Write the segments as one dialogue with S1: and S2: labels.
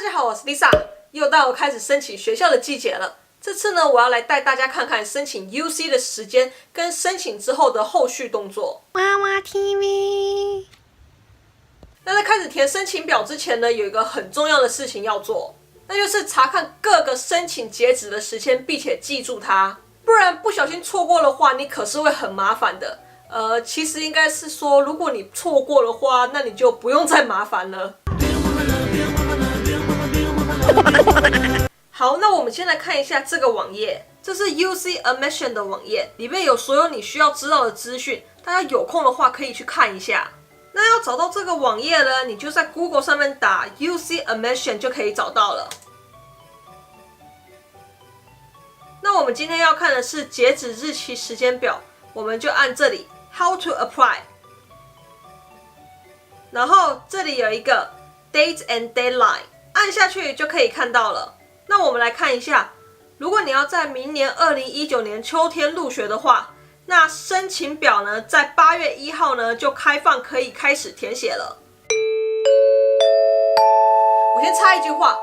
S1: 家好，我是 Lisa， 又到开始申请学校的季节了。这次呢，我要来带大家看看申请 UC 的时间跟申请之后的后续动作。
S2: 娃娃 TV。
S1: 那在开始填申请表之前呢，有一个很重要的事情要做，那就是查看各个申请截止的时间，并且记住它，不然不小心错过的话，你可是会很麻烦的。其实应该是说，如果你错过的话，那你就不用再麻烦了。好，那我们先来看一下这个网页，这是 UC Admission 的网页，里面有所有你需要知道的资讯，大家有空的话可以去看一下。那要找到这个网页呢，你就在 Google 上面打 UC Admission 就可以找到了。那我们今天要看的是截止日期时间表，我们就按这里 How to apply， 然后这里有一个 Date and Deadline， 按下去就可以看到了。那我们来看一下，如果你要在明年2019年秋天入学的话，那申请表呢，在8月1号呢就开放，可以开始填写了。我先插一句话，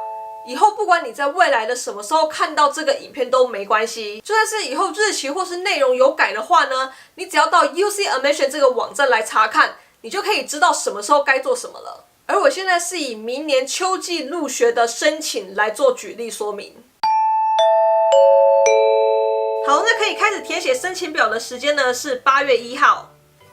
S1: 以后不管你在未来的什么时候看到这个影片都没关系，就算是以后日期或是内容有改的话呢，你只要到 UC Admission 这个网站来查看，你就可以知道什么时候该做什么了。而我现在是以明年秋季入学的申请来做举例说明。好，那可以开始填写申请表的时间呢是8月1号，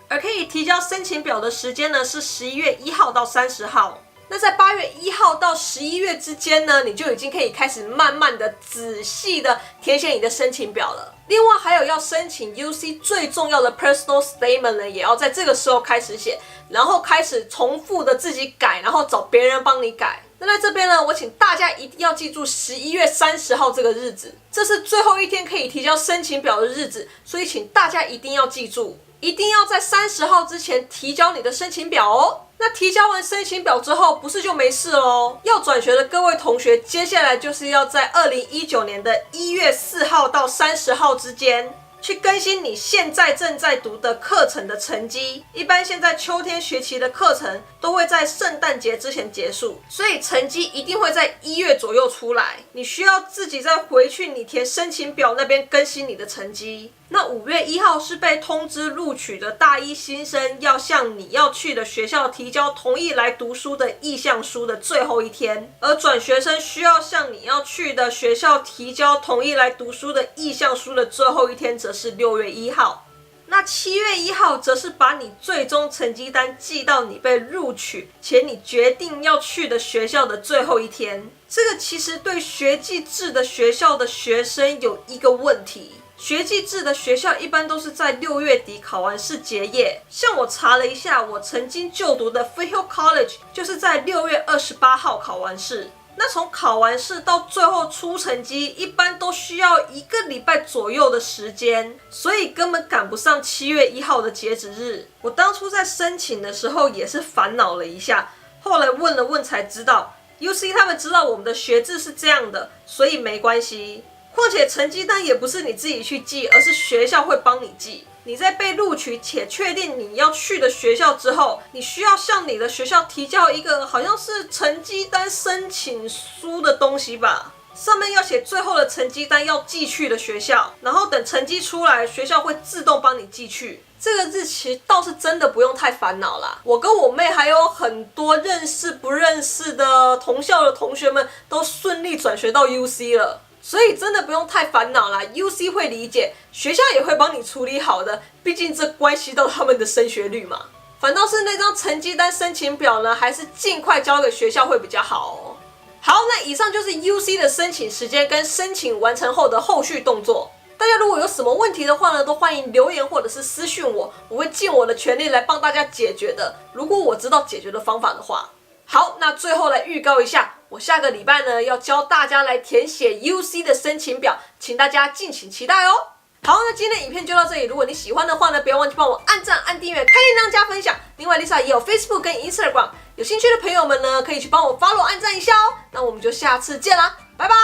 S1: 而可以提交申请表的时间呢是11月1号到30号。那在8月1号到11月之间呢，你就已经可以开始慢慢的、仔细的填写你的申请表了。另外还有要申请 UC 最重要的 Personal Statement 呢，也要在这个时候开始写，然后开始重复的自己改，然后找别人帮你改。那在这边呢，我请大家一定要记住11月30号这个日子，这是最后一天可以提交申请表的日子，所以请大家一定要记住，一定要在30号之前提交你的申请表哦。那提交完申请表之后，不是就没事咯？要转学的各位同学，接下来就是要在2019年的1月4号到30号之间，去更新你现在正在读的课程的成绩。一般现在秋天学期的课程都会在圣诞节之前结束，所以成绩一定会在1月左右出来。你需要自己再回去你填申请表那边更新你的成绩。那5月1号是被通知录取的大一新生要向你要去的学校提交同意来读书的意向书的最后一天，而转学生需要向你要去的学校提交同意来读书的意向书的最后一天则是6月1号。那7月1号则是把你最终成绩单寄到你被录取且你决定要去的学校的最后一天。这个其实对学季制的学校的学生有一个问题，学季制的学校一般都是在6月底考完试结业，像我查了一下，我曾经就读的 Freehill College 就是在6月28号考完试。那从考完试到最后出成绩，一般都需要1个礼拜左右的时间，所以根本赶不上7月1号的截止日。我当初在申请的时候也是烦恼了一下，后来问了问才知道 UC 他们知道我们的学制是这样的，所以没关系。况且成绩单也不是你自己去寄，而是学校会帮你寄。你在被录取且确定你要去的学校之后，你需要向你的学校提交一个好像是成绩单申请书的东西吧，上面要写最后的成绩单要寄去的学校，然后等成绩出来，学校会自动帮你寄去。这个日期倒是真的不用太烦恼啦，我跟我妹还有很多认识不认识的同校的同学们都顺利转学到 UC 了，所以真的不用太烦恼啦， UC 会理解，学校也会帮你处理好的，毕竟这关系到他们的升学率嘛。反倒是那张成绩单申请表呢，还是尽快交给学校会比较好哦。好，那以上就是 UC 的申请时间跟申请完成后的后续动作。大家如果有什么问题的话呢，都欢迎留言或者是私讯我，我会尽我的全力来帮大家解决的，如果我知道解决的方法的话。好，那最后来预告一下，我下个礼拜呢要教大家来填写 UC 的申请表，请大家敬请期待哦。好，那今天的影片就到这里，如果你喜欢的话呢，不要忘记帮我按赞、按订阅、开铃铛、加分享。另外 Lisa 也有 Facebook 跟 Instagram， 有兴趣的朋友们呢可以去帮我 follow 按赞一下哦。那我们就下次见啦，拜拜。